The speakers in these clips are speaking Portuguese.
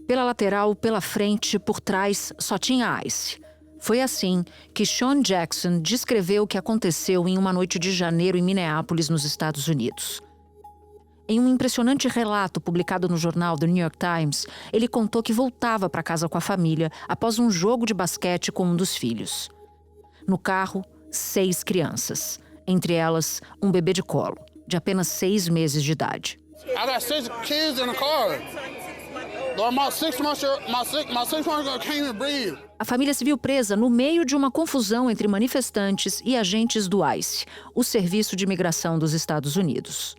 Pela lateral, pela frente, por trás, só tinha Ice. Foi assim que Sean Jackson descreveu o que aconteceu em uma noite de janeiro em Minneapolis, nos Estados Unidos. Em um impressionante relato publicado no jornal The New York Times, ele contou que voltava para casa com a família após um jogo de basquete com um dos filhos. No carro, 6 crianças, entre elas um bebê de colo, de apenas 6 meses de idade. I got 6 kids in the car. My 6-month-old can't even breathe. A família se viu presa no meio de uma confusão entre manifestantes e agentes do ICE, o Serviço de Imigração dos Estados Unidos.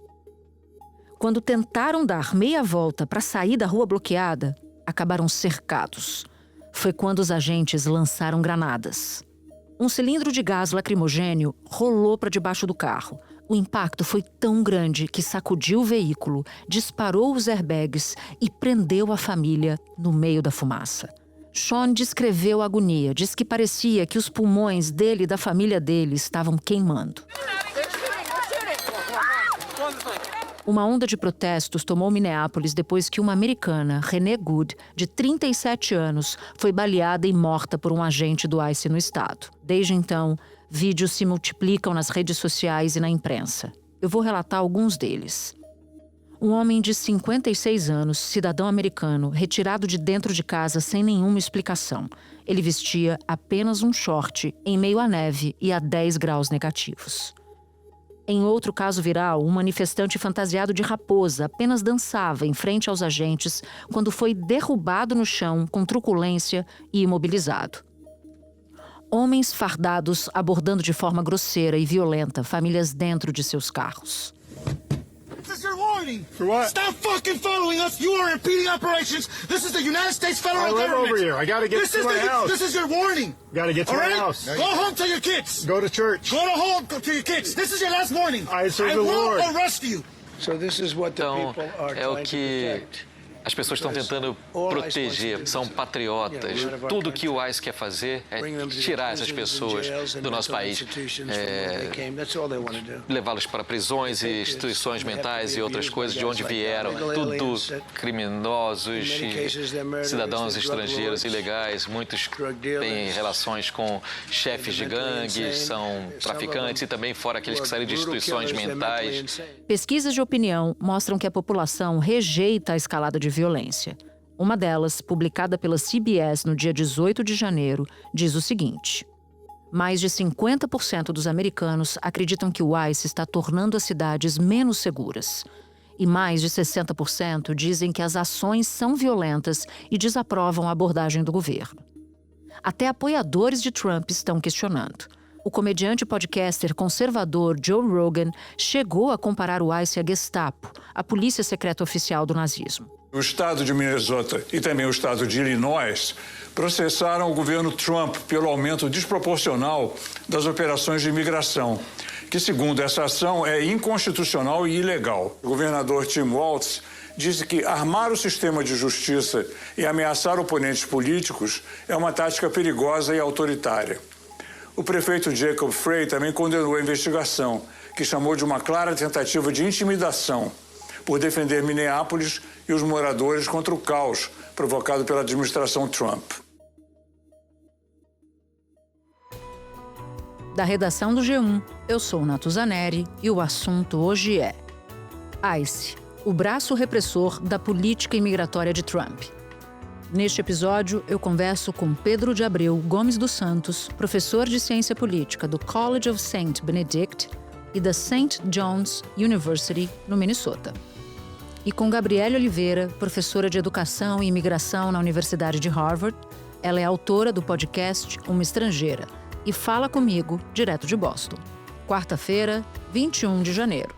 Quando tentaram dar meia volta para sair da rua bloqueada, acabaram cercados. Foi quando os agentes lançaram granadas. Um cilindro de gás lacrimogênio rolou para debaixo do carro. O impacto foi tão grande que sacudiu o veículo, disparou os airbags e prendeu a família no meio da fumaça. Sean descreveu a agonia, diz que parecia que os pulmões dele e da família dele estavam queimando. Uma onda de protestos tomou Minneapolis depois que uma americana, Renee Good, de 37 anos, foi baleada e morta por um agente do ICE no estado. Desde então, vídeos se multiplicam nas redes sociais e na imprensa. Eu vou relatar alguns deles. Um homem de 56 anos, cidadão americano, retirado de dentro de casa sem nenhuma explicação. Ele vestia apenas um short em meio à neve e a 10 graus negativos. Em outro caso viral, um manifestante fantasiado de raposa apenas dançava em frente aos agentes quando foi derrubado no chão com truculência e imobilizado. Homens fardados abordando de forma grosseira e violenta famílias dentro de seus carros. This is your warning. For what? Stop fucking following us. You are impeding operations. This is the United States federal government. I live over here. I gotta get to my house. This is your warning. Gotta get to my house. Go home to your kids. Go to church. Go home to your kids. This is your last warning. I serve the Lord. Will arrest you. So this is what the people are trying to protect. As pessoas estão tentando proteger, são patriotas. Tudo que o ICE quer fazer é tirar essas pessoas do nosso país, levá-los para prisões e instituições mentais e outras coisas de onde vieram. Tudo criminosos e cidadãos estrangeiros ilegais. Muitos têm relações com chefes de gangues, são traficantes e também fora aqueles que saíram de instituições mentais. Pesquisas de opinião mostram que a população rejeita a escalada de violência. Uma delas, publicada pela CBS no dia 18 de janeiro, diz o seguinte: mais de 50% dos americanos acreditam que o ICE está tornando as cidades menos seguras. E mais de 60% dizem que as ações são violentas e desaprovam a abordagem do governo. Até apoiadores de Trump estão questionando. O comediante e podcaster conservador Joe Rogan chegou a comparar o ICE à Gestapo, a polícia secreta oficial do nazismo. O estado de Minnesota e também o estado de Illinois processaram o governo Trump pelo aumento desproporcional das operações de imigração, que, segundo essa ação, é inconstitucional e ilegal. O governador Tim Walz disse que armar o sistema de justiça e ameaçar oponentes políticos é uma tática perigosa e autoritária. O prefeito Jacob Frey também condenou a investigação, que chamou de uma clara tentativa de intimidação, por defender Minneapolis e os moradores contra o caos provocado pela administração Trump. Da redação do G1, eu sou Natuzaneri e o assunto hoje é ICE, o braço repressor da política imigratória de Trump. Neste episódio, eu converso com Pedro de Abreu Gomes dos Santos, professor de Ciência Política do College of St. Benedict e da St. John's University, no Minnesota. E com Gabriele Oliveira, professora de Educação e Imigração na Universidade de Harvard. Ela é autora do podcast Uma Estrangeira e fala comigo direto de Boston. Quarta-feira, 21 de janeiro.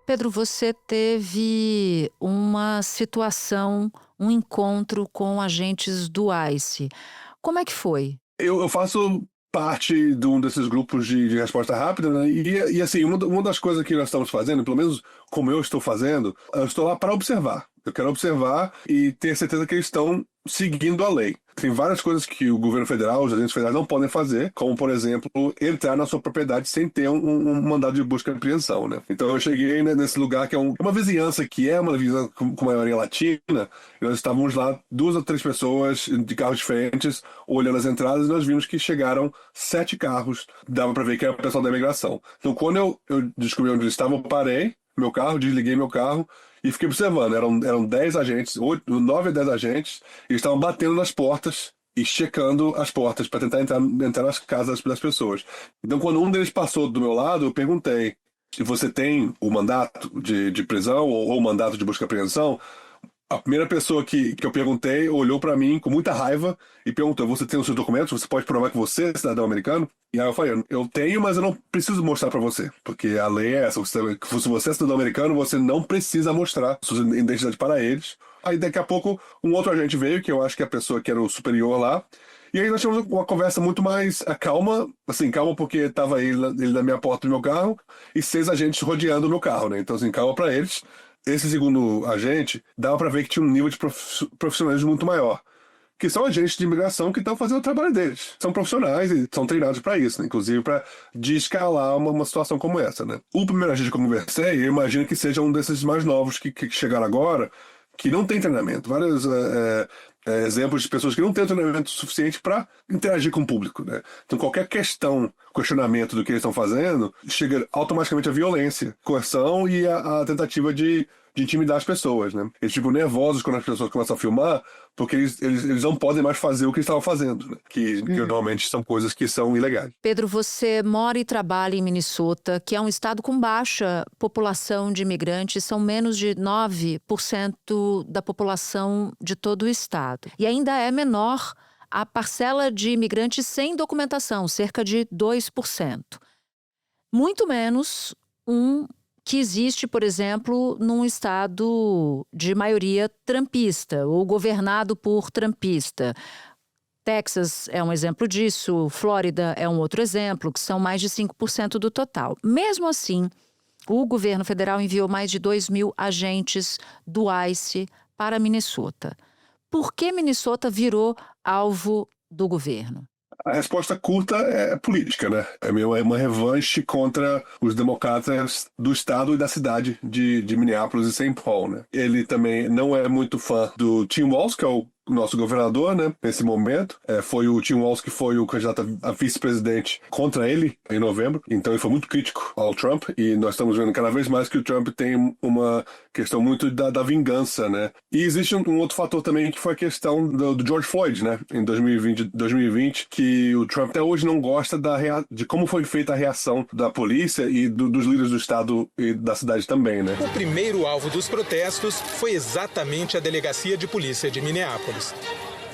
Pedro, você teve uma situação, um encontro com agentes do ICE. Como é que foi? Eu faço parte de um desses grupos de resposta rápida, né? E assim, uma das coisas que nós estamos fazendo, pelo menos como eu estou fazendo, eu estou lá para observar. Eu quero observar e ter certeza que eles estão seguindo a lei. Tem várias coisas que o governo federal, os agentes federais não podem fazer, como, por exemplo, entrar na sua propriedade sem ter um mandado de busca e apreensão, né? Então eu cheguei, né, nesse lugar que é uma vizinhança que é uma vizinhança com maioria latina, e nós estávamos lá 2 ou 3 pessoas de carros diferentes olhando as entradas, e nós vimos que chegaram 7 carros, dava para ver que era o pessoal da imigração. Então quando eu descobri onde eles estavam, eu parei meu carro, desliguei meu carro e fiquei observando. Eram 10 agentes, 9 a 10 agentes, e eles estavam batendo nas portas e checando as portas para tentar entrar nas casas das pessoas. Então, quando um deles passou do meu lado, eu perguntei: se você tem o mandato de prisão ou o mandato de busca e apreensão? A primeira pessoa que eu perguntei olhou para mim com muita raiva e perguntou: você tem os seus documentos? Você pode provar que você é cidadão americano? E aí eu falei: eu tenho, mas eu não preciso mostrar para você, porque a lei é essa. Se você é cidadão americano, você não precisa mostrar sua identidade para eles. Aí daqui a pouco um outro agente veio, que eu acho que é a pessoa que era o superior lá, e aí nós tivemos uma conversa muito mais calma, assim, calma porque estava ele na minha porta do meu carro e 6 agentes rodeando o meu carro, né? Então assim, calma para eles. Esse segundo agente, dava para ver que tinha um nível de profissionalismo muito maior. Que são agentes de imigração que estão fazendo o trabalho deles. São profissionais e são treinados para isso, né? Inclusive para descalar uma situação como essa, né? O primeiro agente que eu conversei, eu imagino que seja um desses mais novos que chegaram agora, que não tem treinamento. Vários exemplos de pessoas que não têm treinamento suficiente para interagir com o público, né? Então qualquer questionamento do que eles estão fazendo, chega automaticamente a violência, coerção e a tentativa de intimidar as pessoas, né? Eles ficam nervosos quando as pessoas começam a filmar, porque eles não podem mais fazer o que eles estavam fazendo, né? Que normalmente são coisas que são ilegais. Pedro, você mora e trabalha em Minnesota, que é um estado com baixa população de imigrantes, são menos de 9% da população de todo o estado. E ainda é menor a parcela de imigrantes sem documentação, cerca de 2%. Muito menos que existe, por exemplo, num estado de maioria trumpista ou governado por trumpista. Texas é um exemplo disso, Flórida é um outro exemplo, que são mais de 5% do total. Mesmo assim, o governo federal enviou mais de 2.000 agentes do ICE para Minnesota. Por que Minnesota virou alvo do governo? A resposta curta é política, né? É uma revanche contra os democratas do estado e da cidade de Minneapolis e St. Paul, né? Ele também não é muito fã do Tim Walz, que é o nosso governador, né, nesse momento. Foi o Tim Walz que foi o candidato a vice-presidente contra ele em novembro. Então ele foi muito crítico ao Trump e nós estamos vendo cada vez mais que o Trump tem uma questão muito da vingança, né? E existe um outro fator também que foi a questão do George Floyd, né, em 2020, que o Trump até hoje não gosta de como foi feita a reação da polícia e dos líderes do estado e da cidade também, né? O primeiro alvo dos protestos foi exatamente a delegacia de polícia de Minneapolis.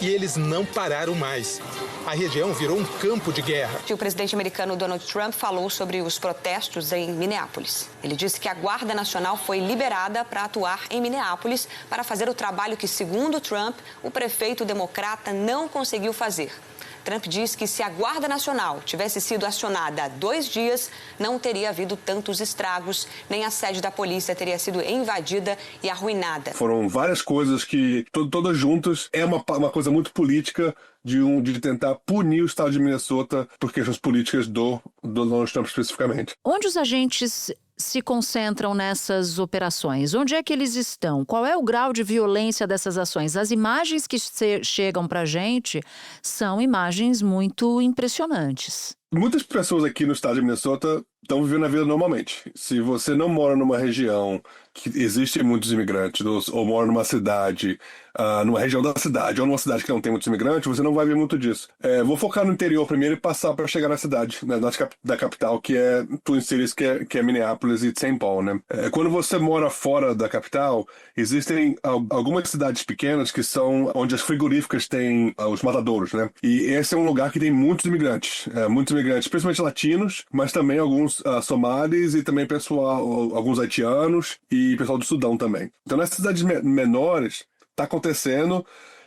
E eles não pararam mais. A região virou um campo de guerra. O presidente americano Donald Trump falou sobre os protestos em Minneapolis. Ele disse que a Guarda Nacional foi liberada para atuar em Minneapolis para fazer o trabalho que, segundo Trump, o prefeito democrata não conseguiu fazer. Trump diz que se a Guarda Nacional tivesse sido acionada há 2 dias, não teria havido tantos estragos, nem a sede da polícia teria sido invadida e arruinada. Foram várias coisas que, todas juntas, é uma coisa muito política de tentar punir o estado de Minnesota por questões políticas do Donald Trump especificamente. Onde os agentes se concentram nessas operações? Onde é que eles estão? Qual é o grau de violência dessas ações? As imagens que chegam pra gente são imagens muito impressionantes. Muitas pessoas aqui no estado de Minnesota estão vivendo a vida normalmente. Se você não mora numa região que existem muitos imigrantes, ou mora numa cidade, numa região da cidade, ou numa cidade que não tem muitos imigrantes, você não vai ver muito disso. Vou focar no interior primeiro e passar para chegar na cidade, né, da capital, que é Twin Cities, que é Minneapolis e St. Paul, né? Quando você mora fora da capital, existem algumas cidades pequenas que são onde as frigoríficas têm os matadouros, né? E esse é um lugar que tem muitos imigrantes, principalmente latinos, mas também alguns somalis e também alguns haitianos e pessoal do Sudão também. Então, nessas cidades menores, está acontecendo,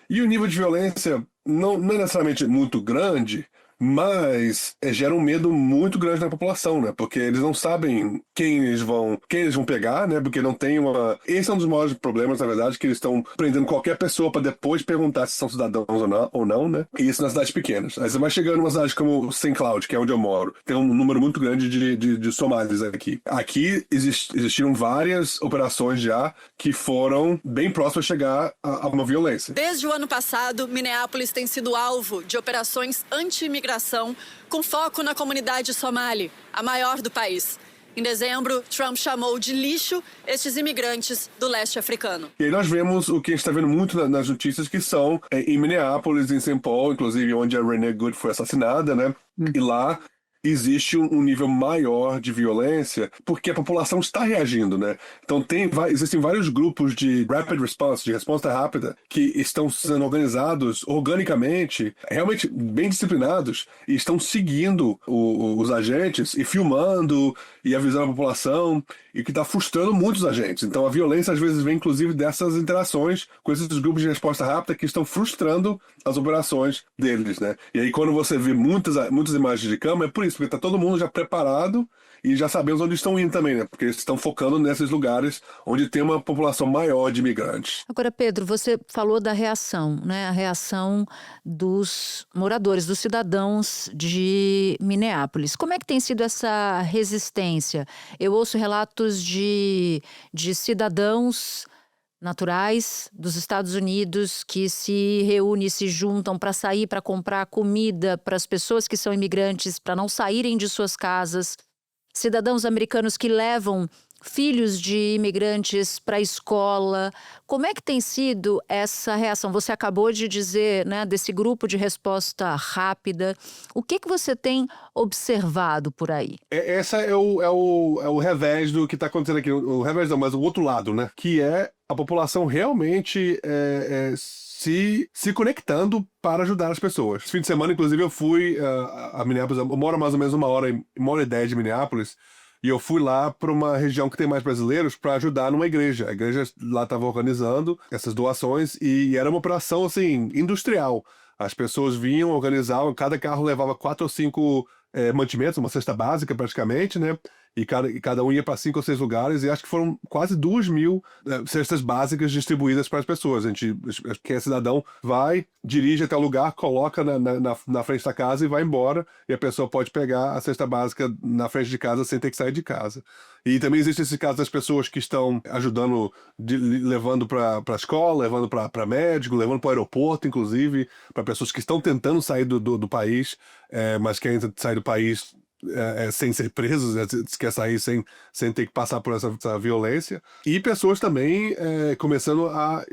e o nível de violência não é necessariamente muito grande, Mas gera um medo muito grande na população, né? Porque eles não sabem quem eles vão pegar, né? Porque não tem uma... Esse é um dos maiores problemas, na verdade, que eles estão prendendo qualquer pessoa para depois perguntar se são cidadãos ou não, né? E isso nas cidades pequenas. Aí você vai chegando numa cidade como St. Cloud, que é onde eu moro, tem um número muito grande de somalis aqui. Aqui existiram várias operações já que foram bem próximas a chegar a uma violência. Desde o ano passado, Minneapolis tem sido alvo de operações anti-imigração com foco na comunidade somali, a maior do país. Em dezembro, Trump chamou de lixo estes imigrantes do leste africano. E aí nós vemos o que a gente está vendo muito nas notícias, que são em Minneapolis, em St. Paul, inclusive onde a Renee Good foi assassinada, né? E lá existe um nível maior de violência porque a população está reagindo, né? Então existem vários grupos de rapid response, de resposta rápida, que estão sendo organizados organicamente, realmente bem disciplinados, e estão seguindo os agentes e filmando e avisando a população, e que está frustrando muitos agentes. Então a violência às vezes vem inclusive dessas interações com esses grupos de resposta rápida que estão frustrando as operações deles, né? E aí quando você vê muitas imagens de câmera, é por isso, porque está todo mundo já preparado e já sabemos onde estão indo também, né? Porque eles estão focando nesses lugares onde tem uma população maior de imigrantes. Agora, Pedro, você falou da reação, né? A reação dos moradores, dos cidadãos de Minneapolis. Como é que tem sido essa resistência? Eu ouço relatos de cidadãos naturais dos Estados Unidos que se reúnem, se juntam para sair, para comprar comida para as pessoas que são imigrantes, para não saírem de suas casas. Cidadãos americanos que levam filhos de imigrantes para a escola. Como é que tem sido essa reação? Você acabou de dizer, né, desse grupo de resposta rápida. O que você tem observado por aí? Essa é o revés do que está acontecendo aqui. O revés não, mas o outro lado, né? Que é a população realmente se conectando para ajudar as pessoas. Esse fim de semana, inclusive, eu fui a Minneapolis. Eu moro mais ou menos uma hora e 10 de Minneapolis. E eu fui lá para uma região que tem mais brasileiros para ajudar numa igreja. A igreja lá estava organizando essas doações e era uma operação assim industrial. As pessoas vinham, organizavam, cada carro levava 4 ou 5 mantimentos, uma cesta básica praticamente, né? E cada um ia para 5 ou 6 lugares, e acho que foram quase 2.000 cestas básicas distribuídas para as pessoas. Quem é cidadão vai, dirige até o lugar, coloca na frente da casa e vai embora, e a pessoa pode pegar a cesta básica na frente de casa sem ter que sair de casa. E também existe esse caso das pessoas que estão ajudando, levando para a escola, levando para médico, levando para o aeroporto, inclusive, para pessoas que estão tentando sair do país, mas querem sair do país sem ser presos, quer sair sem ter que passar por essa violência. E pessoas também começando a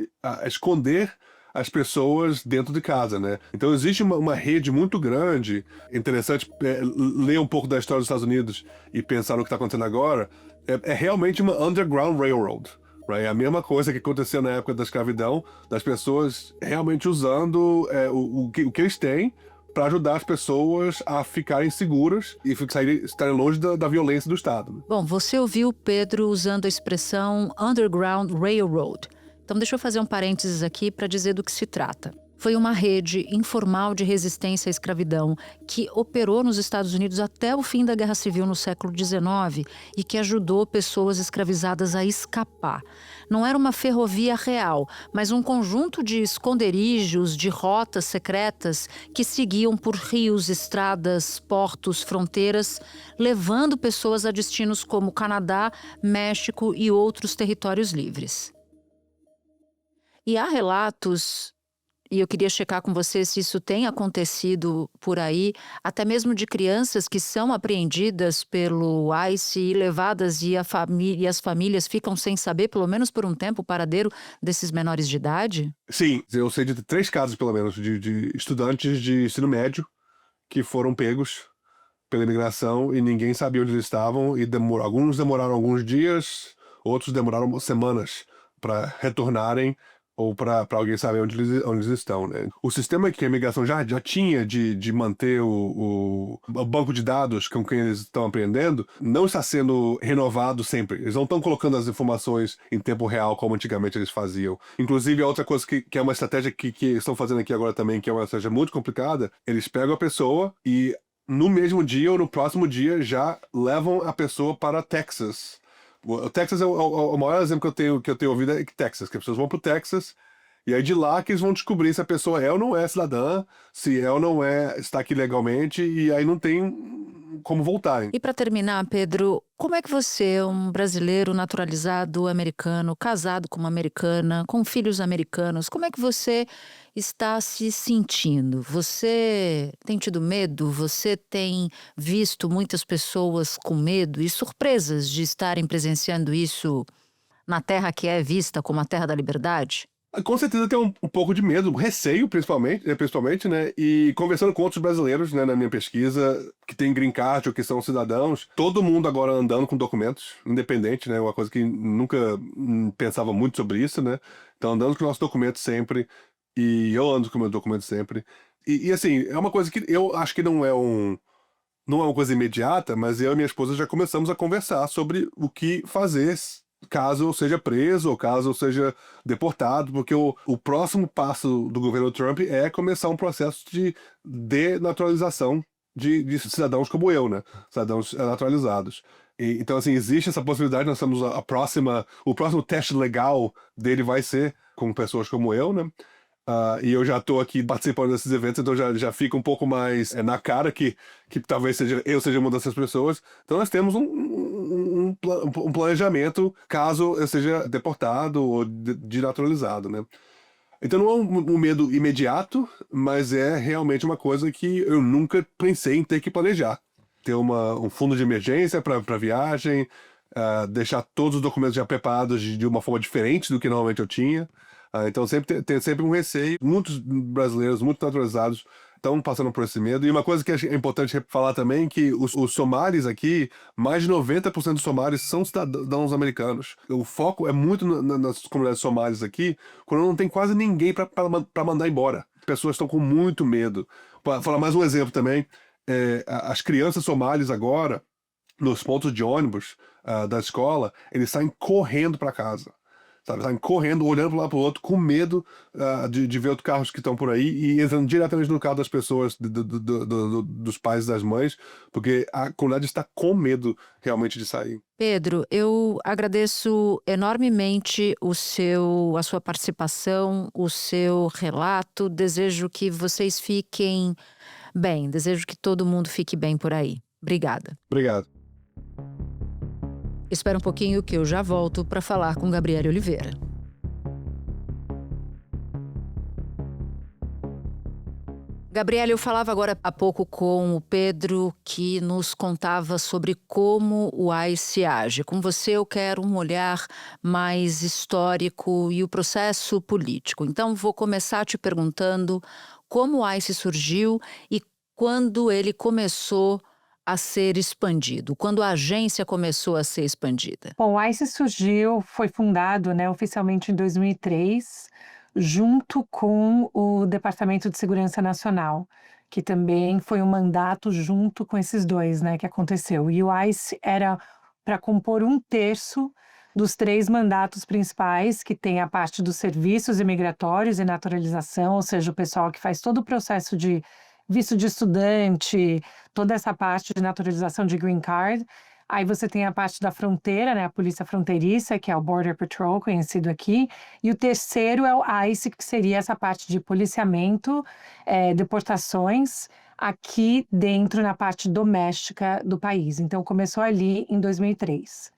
esconder as pessoas dentro de casa, né? Então existe uma rede muito grande. Interessante ler um pouco da história dos Estados Unidos e pensar no que está acontecendo agora. É realmente uma underground railroad. Right? A mesma coisa que aconteceu na época da escravidão, das pessoas realmente usando o que eles têm para ajudar as pessoas a ficarem seguras e estarem longe da violência do Estado. Bom, você ouviu Pedro usando a expressão Underground Railroad. Então deixa eu fazer um parênteses aqui para dizer do que se trata. Foi uma rede informal de resistência à escravidão que operou nos Estados Unidos até o fim da Guerra Civil no século XIX e que ajudou pessoas escravizadas a escapar. Não era uma ferrovia real, mas um conjunto de esconderijos, de rotas secretas que seguiam por rios, estradas, portos, fronteiras, levando pessoas a destinos como Canadá, México e outros territórios livres. E há relatos, e eu queria checar com você se isso tem acontecido por aí, até mesmo de crianças que são apreendidas pelo ICE e levadas e as famílias ficam sem saber, pelo menos por um tempo, o paradeiro desses menores de idade? Sim, eu sei de 3 casos, pelo menos, de estudantes de ensino médio que foram pegos pela imigração e ninguém sabia onde eles estavam, e alguns demoraram alguns dias, outros demoraram semanas para retornarem ou para alguém saber onde eles estão, né? O sistema que a imigração já tinha de manter o banco de dados com quem eles estão aprendendo não está sendo renovado sempre. Eles não estão colocando as informações em tempo real como antigamente eles faziam. Inclusive, a outra coisa que é uma estratégia que estão fazendo aqui agora também, que é uma estratégia muito complicada, eles pegam a pessoa e no mesmo dia ou no próximo dia já levam a pessoa para Texas. O Texas é o maior exemplo que eu tenho ouvido é que Texas, que as pessoas vão pro Texas e aí de lá que eles vão descobrir se a pessoa é ou não é cidadã, se é ou não é, está aqui legalmente, e aí não tem como voltarem. E para terminar, Pedro, como é que você, um brasileiro naturalizado americano, casado com uma americana, com filhos americanos, como é que você está se sentindo? Você tem tido medo? Você tem visto muitas pessoas com medo e surpresas de estarem presenciando isso na terra que é vista como a terra da liberdade? Com certeza tem um pouco de medo, receio principalmente, né? E conversando com outros brasileiros, né, na minha pesquisa, que tem green card ou que são cidadãos, todo mundo agora andando com documentos, independente, né? Uma coisa que nunca pensava muito sobre isso, né? Então andando com nossos documentos sempre, e eu ando com meus documentos sempre. E assim, é uma coisa que eu acho que não é uma coisa imediata, mas eu e minha esposa já começamos a conversar sobre o que fazer caso eu seja preso ou caso eu seja deportado, porque o próximo passo do governo Trump é começar um processo de denaturalização de cidadãos como eu, né? Cidadãos naturalizados. Então, assim, existe essa possibilidade, nós temos o próximo teste legal dele vai ser com pessoas como eu, né? E eu já estou aqui participando desses eventos, então já fica um pouco mais na cara que talvez eu seja uma dessas pessoas. Então nós temos um planejamento caso eu seja deportado ou desnaturalizado, né? Então não é um medo imediato, mas é realmente uma coisa que eu nunca pensei em ter que planejar. Ter um fundo de emergência para viagem, deixar todos os documentos já preparados de uma forma diferente do que normalmente eu tinha. Então tem sempre um receio. Muitos brasileiros, muito naturalizados, estão passando por esse medo. E uma coisa que é importante falar também é que os somalis aqui, mais de 90% dos somalis são cidadãos americanos. O foco é muito nas comunidades somalis aqui, quando não tem quase ninguém para mandar embora. As pessoas estão com muito medo. Para falar mais um exemplo também, as crianças somalis agora, nos pontos de ônibus da escola, eles saem correndo para casa. Sabe, saem correndo, olhando para um lado para o outro, com medo de ver outros carros que estão por aí e entrando diretamente no carro das pessoas, dos pais e das mães, porque a comunidade está com medo realmente de sair. Pedro, eu agradeço enormemente a sua participação, o seu relato. Desejo que vocês fiquem bem, desejo que todo mundo fique bem por aí. Obrigada. Obrigado. Espera um pouquinho que eu já volto para falar com Gabriele Oliveira. Gabriele, eu falava agora há pouco com o Pedro, que nos contava sobre como o ICE age. Com você eu quero um olhar mais histórico e o processo político. Então vou começar te perguntando como o ICE surgiu e quando ele começou a ser expandido, quando a agência começou a ser expandida? Bom, o ICE foi fundado, né, oficialmente em 2003, junto com o Departamento de Segurança Nacional, que também foi um mandato junto com esses dois, né, que aconteceu. E o ICE era para compor 1/3 dos 3 mandatos principais, que tem a parte dos serviços imigratórios e naturalização, ou seja, o pessoal que faz todo o processo de visto de estudante, toda essa parte de naturalização de green card. Aí você tem a parte da fronteira, né, a polícia fronteiriça, que é o Border Patrol, conhecido aqui. E o terceiro é o ICE, que seria essa parte de policiamento, deportações, aqui dentro na parte doméstica do país. Então começou ali em 2003.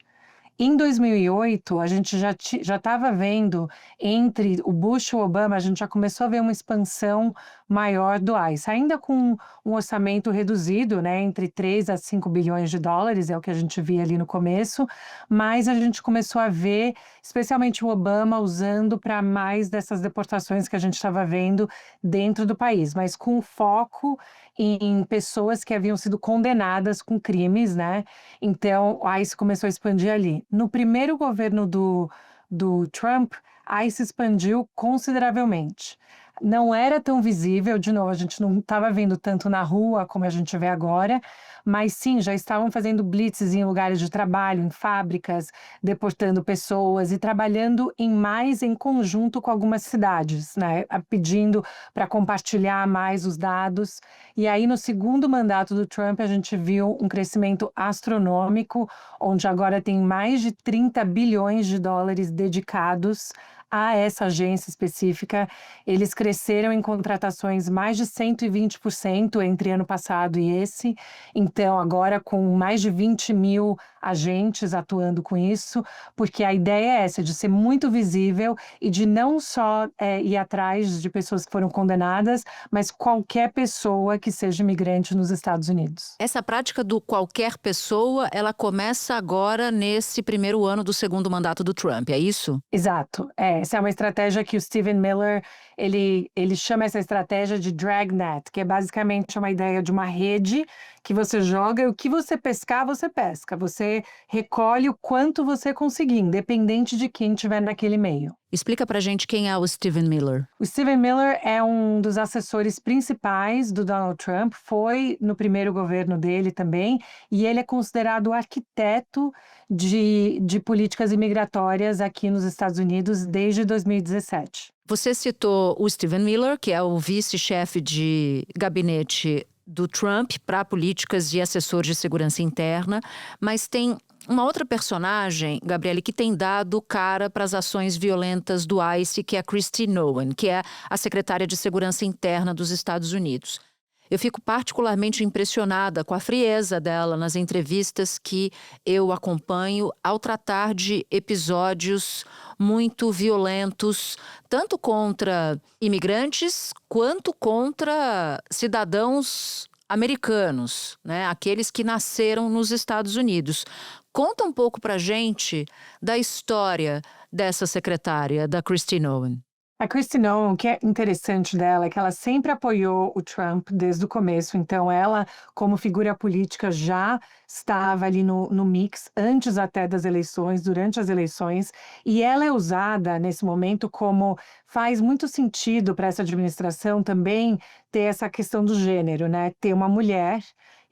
Em 2008, a gente já estava vendo, entre o Bush e o Obama, a gente já começou a ver uma expansão maior do ICE, ainda com um orçamento reduzido, né, entre 3 a 5 bilhões de dólares, é o que a gente via ali no começo, mas a gente começou a ver, especialmente o Obama, usando para mais dessas deportações que a gente estava vendo dentro do país, mas com foco em pessoas que haviam sido condenadas com crimes, né? Então, o ICE começou a expandir ali. No primeiro governo do do Trump, a ICE expandiu consideravelmente. Não era tão visível, de novo, a gente não estava vendo tanto na rua como a gente vê agora, mas sim, já estavam fazendo blitzes em lugares de trabalho, em fábricas, deportando pessoas e trabalhando em conjunto com algumas cidades, né, pedindo para compartilhar mais os dados. E aí, no segundo mandato do Trump, a gente viu um crescimento astronômico, onde agora tem mais de 30 bilhões de dólares dedicados a essa agência específica. Eles cresceram em contratações mais de 120% entre ano passado e esse. Então, agora com mais de 20 mil agentes atuando com isso, porque a ideia é essa, de ser muito visível e de não só ir atrás de pessoas que foram condenadas, mas qualquer pessoa que seja imigrante nos Estados Unidos. Essa prática do qualquer pessoa, ela começa agora nesse primeiro ano do segundo mandato do Trump, é isso? Exato. Essa é uma estratégia que o Stephen Miller, ele chama essa estratégia de dragnet, que é basicamente uma ideia de uma rede que você joga e o que você pescar, você pesca. Você recolhe o quanto você conseguir, independente de quem estiver naquele meio. Explica pra gente quem é o Stephen Miller. O Stephen Miller é um dos assessores principais do Donald Trump, foi no primeiro governo dele também, e ele é considerado o arquiteto de políticas imigratórias aqui nos Estados Unidos desde 2017. Você citou o Stephen Miller, que é o vice-chefe de gabinete do Trump para políticas e assessor de segurança interna, mas tem uma outra personagem, Gabriele, que tem dado cara para as ações violentas do ICE, que é a Kristi Noem, que é a secretária de Segurança Interna dos Estados Unidos. Eu fico particularmente impressionada com a frieza dela nas entrevistas que eu acompanho ao tratar de episódios muito violentos, tanto contra imigrantes quanto contra cidadãos americanos, né? Aqueles que nasceram nos Estados Unidos. Conta um pouco pra gente da história dessa secretária, da Kristi Noem. A Kristi Noem, o que é interessante dela é que ela sempre apoiou o Trump desde o começo. Então, ela, como figura política, já estava ali no mix, antes até das eleições, durante as eleições. E ela é usada nesse momento como faz muito sentido para essa administração também ter essa questão do gênero, né? Ter uma mulher.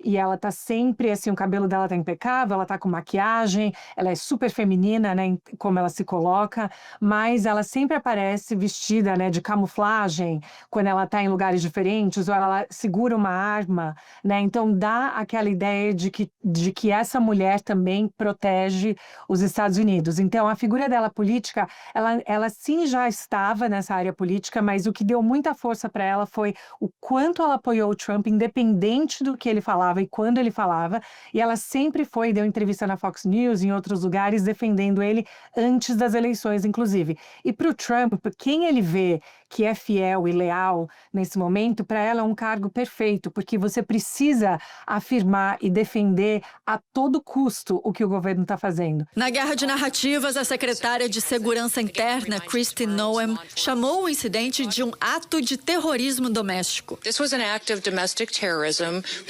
E ela tá sempre, assim, o cabelo dela tá impecável, ela tá com maquiagem, ela é super feminina, né, como ela se coloca, mas ela sempre aparece vestida, né, de camuflagem, quando ela tá em lugares diferentes, ou ela segura uma arma, né, então dá aquela ideia de que essa mulher também protege os Estados Unidos. Então, a figura dela política, ela sim já estava nessa área política, mas o que deu muita força para ela foi o quanto ela apoiou o Trump, independente do que ele falava e quando ele falava, e ela sempre deu entrevista na Fox News, em outros lugares, defendendo ele antes das eleições, inclusive. E para o Trump, quem ele vê que é fiel e leal nesse momento, para ela é um cargo perfeito, porque você precisa afirmar e defender a todo custo o que o governo está fazendo. Na guerra de narrativas, a secretária de Segurança Interna, Kristi Noem, chamou o incidente de um ato de terrorismo doméstico.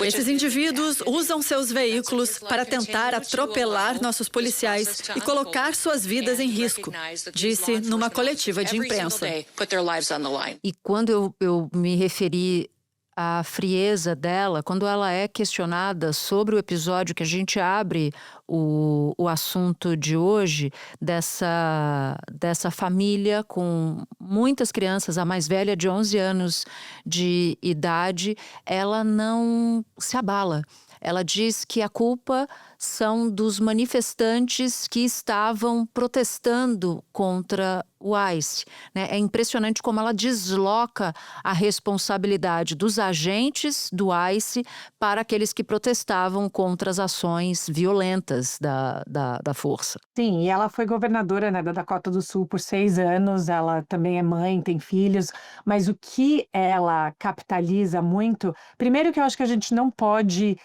Esses indivíduos usam seus veículos para tentar atropelar nossos policiais e colocar suas vidas em risco, disse numa coletiva de imprensa. E quando eu me referi à frieza dela, quando ela é questionada sobre o episódio que a gente abre o assunto de hoje, dessa família com muitas crianças, a mais velha de 11 anos de idade, ela não se abala. Ela diz que a culpa são dos manifestantes que estavam protestando contra o ICE, né? É impressionante como ela desloca a responsabilidade dos agentes do ICE para aqueles que protestavam contra as ações violentas da força. Sim, e ela foi governadora, né, da Dakota do Sul por 6 anos, ela também é mãe, tem filhos, mas o que ela capitaliza muito, primeiro que eu acho que a gente não pode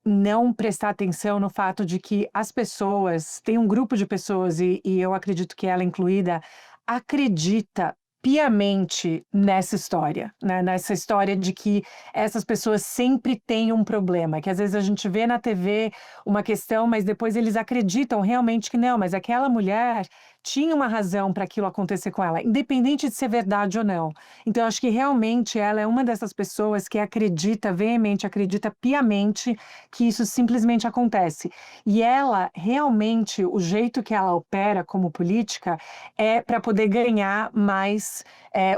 não prestar atenção no fato de que as pessoas, tem um grupo de pessoas, e eu acredito que ela incluída, acredita piamente nessa história, né? Nessa história de que essas pessoas sempre têm um problema, que às vezes a gente vê na TV uma questão, mas depois eles acreditam realmente que não, mas aquela mulher tinha uma razão para aquilo acontecer com ela, independente de ser verdade ou não. Então, eu acho que realmente ela é uma dessas pessoas que acredita veemente, acredita piamente que isso simplesmente acontece. E ela, realmente, o jeito que ela opera como política é para poder ganhar mais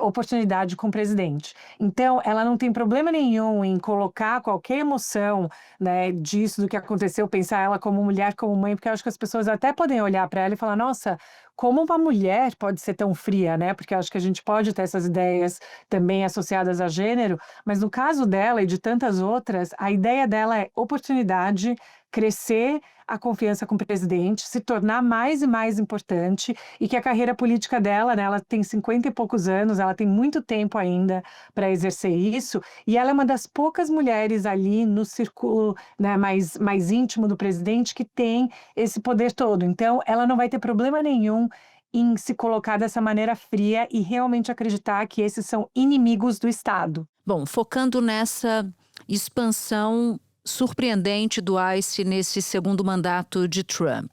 oportunidade com o presidente. Então, ela não tem problema nenhum em colocar qualquer emoção, né, disso, do que aconteceu, pensar ela como mulher, como mãe, porque eu acho que as pessoas até podem olhar para ela e falar, nossa, como uma mulher pode ser tão fria, né? Porque eu acho que a gente pode ter essas ideias também associadas a gênero, mas no caso dela e de tantas outras, a ideia dela é oportunidade, crescer a confiança com o presidente, se tornar mais e mais importante, e que a carreira política dela, né, ela tem 50 e poucos anos, ela tem muito tempo ainda para exercer isso, e ela é uma das poucas mulheres ali no círculo, né, mais íntimo do presidente que tem esse poder todo. Então, ela não vai ter problema nenhum em se colocar dessa maneira fria e realmente acreditar que esses são inimigos do Estado. Bom, focando nessa expansão surpreendente do ICE nesse segundo mandato de Trump.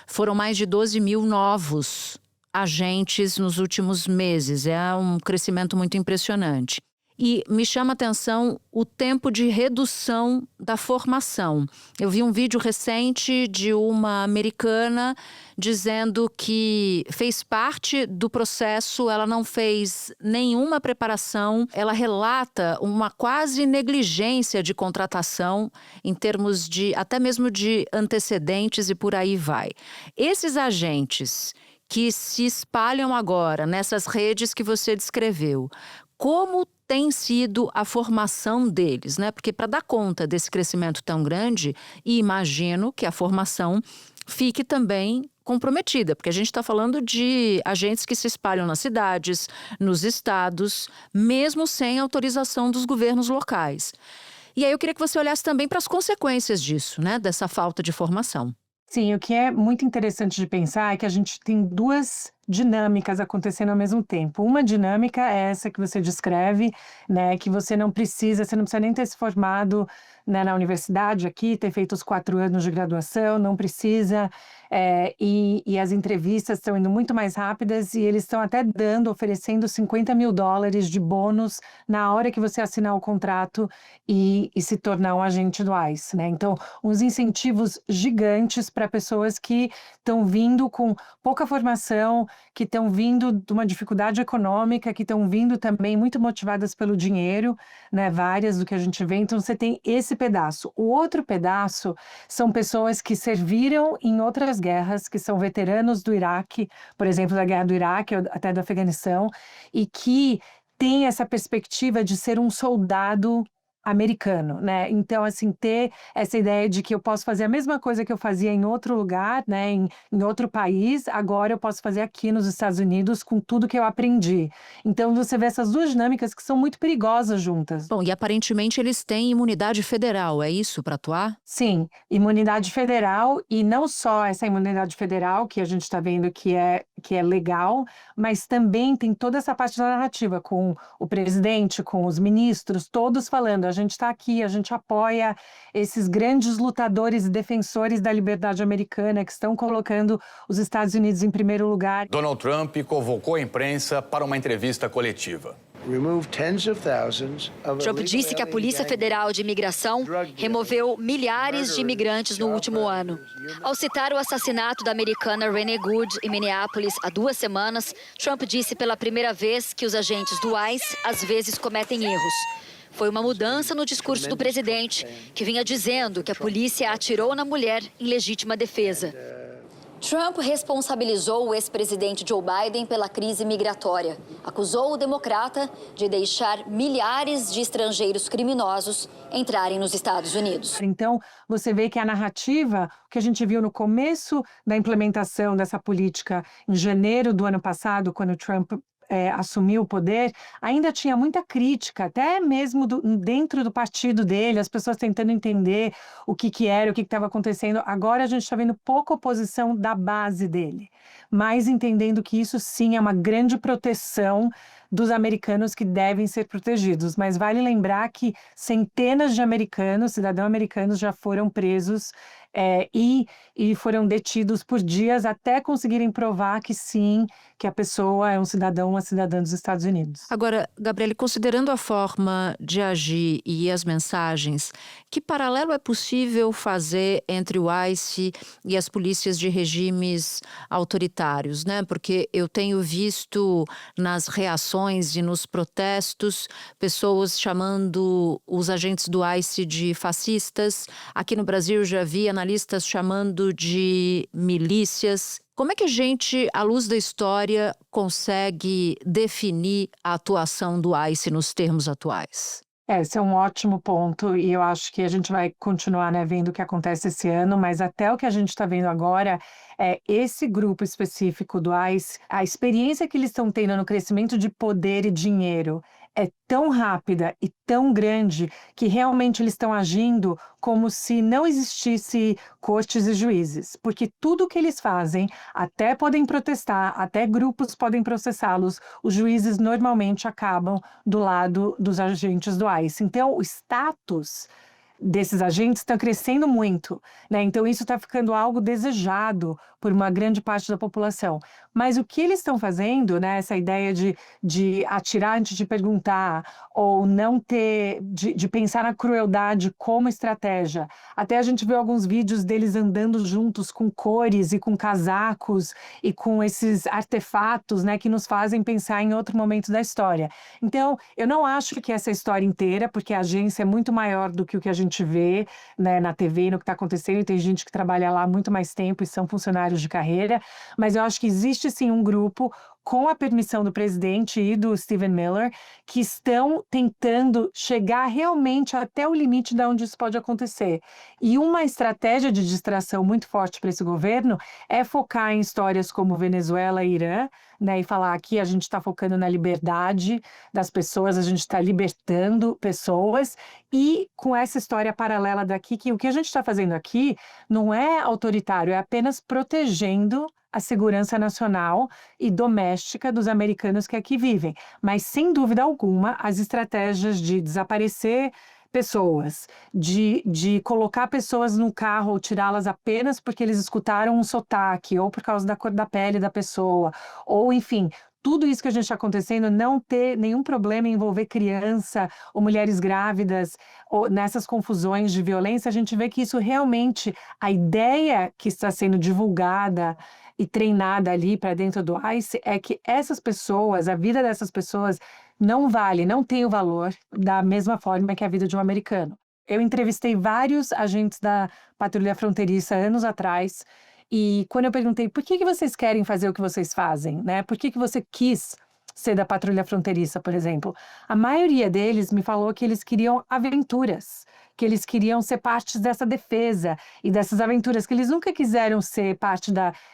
Foram mais de 12 mil novos agentes nos últimos meses. É um crescimento muito impressionante. E me chama a atenção o tempo de redução da formação. Eu vi um vídeo recente de uma americana dizendo que fez parte do processo, ela não fez nenhuma preparação. Ela relata uma quase negligência de contratação em termos de, até mesmo de antecedentes e por aí vai. Esses agentes que se espalham agora nessas redes que você descreveu, como tem sido a formação deles, né? Porque para dar conta desse crescimento tão grande, e imagino que a formação fique também comprometida, porque a gente está falando de agentes que se espalham nas cidades, nos estados, mesmo sem autorização dos governos locais. E aí eu queria que você olhasse também para as consequências disso, né? Dessa falta de formação. Sim, o que é muito interessante de pensar é que a gente tem duas dinâmicas acontecendo ao mesmo tempo. Uma dinâmica é essa que você descreve, né, que você não precisa nem ter se formado, né, na universidade aqui, ter feito os 4 anos de graduação, não precisa, e as entrevistas estão indo muito mais rápidas e eles estão até oferecendo $50 mil de bônus na hora que você assinar o contrato e se tornar um agente do ICE, né? Então, uns incentivos gigantes para pessoas que estão vindo com pouca formação, que estão vindo de uma dificuldade econômica, que estão vindo também muito motivadas pelo dinheiro, né? Várias do que a gente vê. Então, você tem esse pedaço. O outro pedaço são pessoas que serviram em outras guerras, que são veteranos do Iraque, por exemplo, da guerra do Iraque, ou até do Afeganistão, e que têm essa perspectiva de ser um soldado americano, né? Então, assim, ter essa ideia de que eu posso fazer a mesma coisa que eu fazia em outro lugar, né? Em outro país, agora eu posso fazer aqui nos Estados Unidos com tudo que eu aprendi. Então, você vê essas duas dinâmicas que são muito perigosas juntas. Bom, e aparentemente eles têm imunidade federal, é isso, para atuar? Sim, imunidade federal, e não só essa imunidade federal, que a gente está vendo que é legal, mas também tem toda essa parte da narrativa, com o presidente, com os ministros, todos falando, a gente está aqui, a gente apoia esses grandes lutadores e defensores da liberdade americana que estão colocando os Estados Unidos em primeiro lugar. Donald Trump convocou a imprensa para uma entrevista coletiva. Trump disse que a Polícia Federal de Imigração removeu milhares de imigrantes no último ano. Ao citar o assassinato da americana Renee Good em Minneapolis há 2 semanas, Trump disse pela primeira vez que os agentes do ICE às vezes cometem erros. Foi uma mudança no discurso do presidente, que vinha dizendo que a polícia atirou na mulher em legítima defesa. Trump responsabilizou o ex-presidente Joe Biden pela crise migratória. Acusou o democrata de deixar milhares de estrangeiros criminosos entrarem nos Estados Unidos. Então, você vê que a narrativa, que a gente viu no começo da implementação dessa política em janeiro do ano passado, quando Trump assumiu o poder, ainda tinha muita crítica, até mesmo dentro do partido dele, as pessoas tentando entender o que era, o que estava acontecendo. Agora a gente está vendo pouca oposição da base dele. mais entendendo que isso sim é uma grande proteção dos americanos que devem ser protegidos. Mas vale lembrar que centenas de americanos, cidadãos americanos, já foram presos e foram detidos por dias até conseguirem provar que sim, que a pessoa é um cidadão ou uma cidadã dos Estados Unidos. Agora, Gabriele, considerando a forma de agir e as mensagens, que paralelo é possível fazer entre o ICE e as polícias de regimes autoritários, né? Porque eu tenho visto nas reações e nos protestos pessoas chamando os agentes do ICE de fascistas. Aqui no Brasil já vi analistas chamando de milícias. Como é que a gente, à luz da história, consegue definir a atuação do ICE nos termos atuais? Esse é um ótimo ponto e eu acho que a gente vai continuar, né, vendo o que acontece esse ano, mas até o que a gente está vendo agora é esse grupo específico do ICE, a experiência que eles estão tendo no crescimento de poder e dinheiro é tão rápida e tão grande que realmente eles estão agindo como se não existisse cortes e juízes, porque tudo que eles fazem, até podem protestar, até grupos podem processá-los, os juízes normalmente acabam do lado dos agentes do ICE. Então, o status desses agentes está crescendo muito, né? Então isso está ficando algo desejado por uma grande parte da população. Mas o que eles estão fazendo, né? Essa ideia de atirar antes de perguntar, ou não ter, de pensar na crueldade como estratégia. Até a gente viu alguns vídeos deles andando juntos com cores e com casacos e com esses artefatos, né? Que nos fazem pensar em outro momento da história. Então, eu não acho que essa história inteira, porque a agência é muito maior do que o que a gente vê, né, na TV, no que está acontecendo, e tem gente que trabalha lá há muito mais tempo e são funcionários de carreira, mas eu acho que existe sim um grupo, com a permissão do presidente e do Stephen Miller, que estão tentando chegar realmente até o limite de onde isso pode acontecer. E uma estratégia de distração muito forte para esse governo é focar em histórias como Venezuela e Irã, né, e falar aqui a gente está focando na liberdade das pessoas, a gente está libertando pessoas, e com essa história paralela daqui, que o que a gente está fazendo aqui não é autoritário, é apenas protegendo a segurança nacional e doméstica dos americanos que aqui vivem. Mas, sem dúvida alguma, as estratégias de desaparecer pessoas, de colocar pessoas no carro ou tirá-las apenas porque eles escutaram um sotaque, ou por causa da cor da pele da pessoa, ou, enfim, tudo isso que a gente está acontecendo, não ter nenhum problema em envolver criança ou mulheres grávidas ou nessas confusões de violência, a gente vê que isso realmente, a ideia que está sendo divulgada e treinada ali para dentro do ICE é que essas pessoas, a vida dessas pessoas não vale, não tem o valor da mesma forma que a vida de um americano. Eu entrevistei vários agentes da Patrulha Fronteiriça anos atrás e quando eu perguntei por que vocês querem fazer o que vocês fazem, né? Por que você quis ser da Patrulha Fronteiriça, por exemplo? A maioria deles me falou que eles queriam aventuras, que eles queriam ser parte dessa defesa e dessas aventuras, que eles nunca quiseram ser parte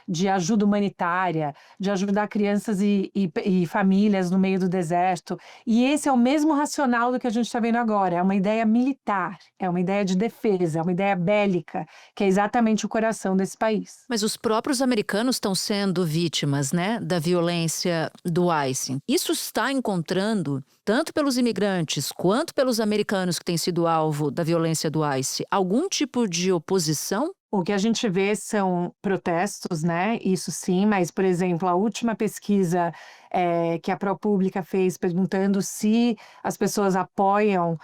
de ajuda humanitária, de ajudar crianças e famílias no meio do deserto. E esse é o mesmo racional do que a gente está vendo agora. É uma ideia militar, é uma ideia de defesa, é uma ideia bélica, que é exatamente o coração desse país. Mas os próprios americanos estão sendo vítimas, né, da violência do ICE. Isso está encontrando, tanto pelos imigrantes quanto pelos americanos que têm sido alvo da violência do ICE, algum tipo de oposição? O que a gente vê são protestos, né? Isso sim, mas, por exemplo, a última pesquisa que a ProPublica fez perguntando se as pessoas apoiam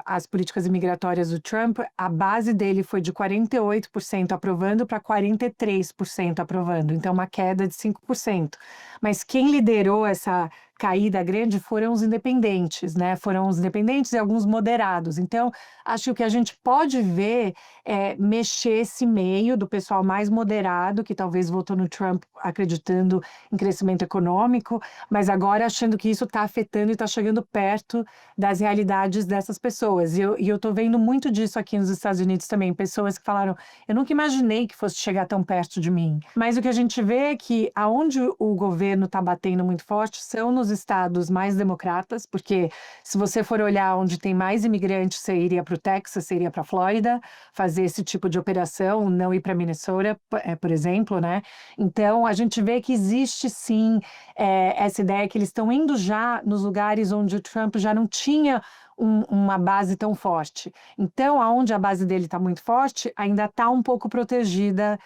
as políticas imigratórias do Trump, a base dele foi de 48% aprovando para 43% aprovando, então uma queda de 5%. Mas quem liderou essa caída grande foram os independentes, né? Foram os independentes e alguns moderados. Então, acho que o que a gente pode ver é mexer esse meio do pessoal mais moderado, que talvez votou no Trump acreditando em crescimento econômico, mas agora achando que isso está afetando e está chegando perto das realidades dessas pessoas. E eu estou vendo muito disso aqui nos Estados Unidos também, pessoas que falaram, eu nunca imaginei que fosse chegar tão perto de mim. Mas o que a gente vê é que aonde o governo está batendo muito forte são nos nos estados mais democratas, porque se você for olhar onde tem mais imigrantes, você iria para o Texas, você iria para a Flórida, fazer esse tipo de operação, não ir para Minnesota, por exemplo, né? Então, a gente vê que existe, sim, essa ideia que eles estão indo já nos lugares onde o Trump já não tinha uma base tão forte. Então, aonde a base dele está muito forte, ainda está um pouco protegida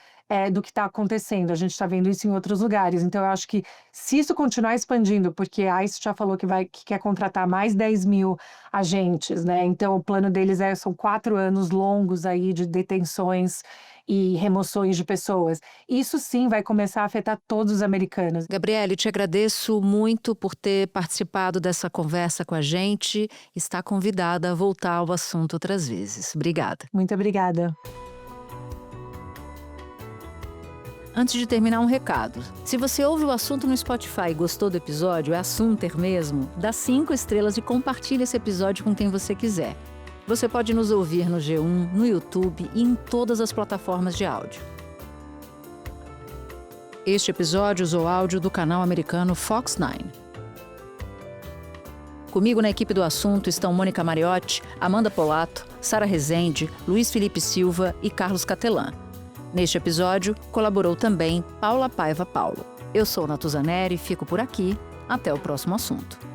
do que está acontecendo. A gente está vendo isso em outros lugares. Então, eu acho que se isso continuar expandindo, porque a ICE já falou que quer contratar mais 10 mil agentes, né? Então, o plano deles são 4 anos longos aí de detenções e remoções de pessoas. Isso sim vai começar a afetar todos os americanos. Gabriele, te agradeço muito por ter participado dessa conversa com a gente. Está convidada a voltar ao assunto outras vezes. Obrigada. Muito obrigada. Antes de terminar, um recado. Se você ouve o assunto no Spotify e gostou do episódio, é assunter mesmo, dá 5 estrelas e compartilha esse episódio com quem você quiser. Você pode nos ouvir no G1, no YouTube e em todas as plataformas de áudio. Este episódio usou áudio do canal americano Fox 9. Comigo na equipe do assunto estão Mônica Mariotti, Amanda Polato, Sara Rezende, Luiz Felipe Silva e Carlos Catelan. Neste episódio, colaborou também Paula Paiva Paulo. Eu sou Natuzaneri e fico por aqui. Até o próximo assunto.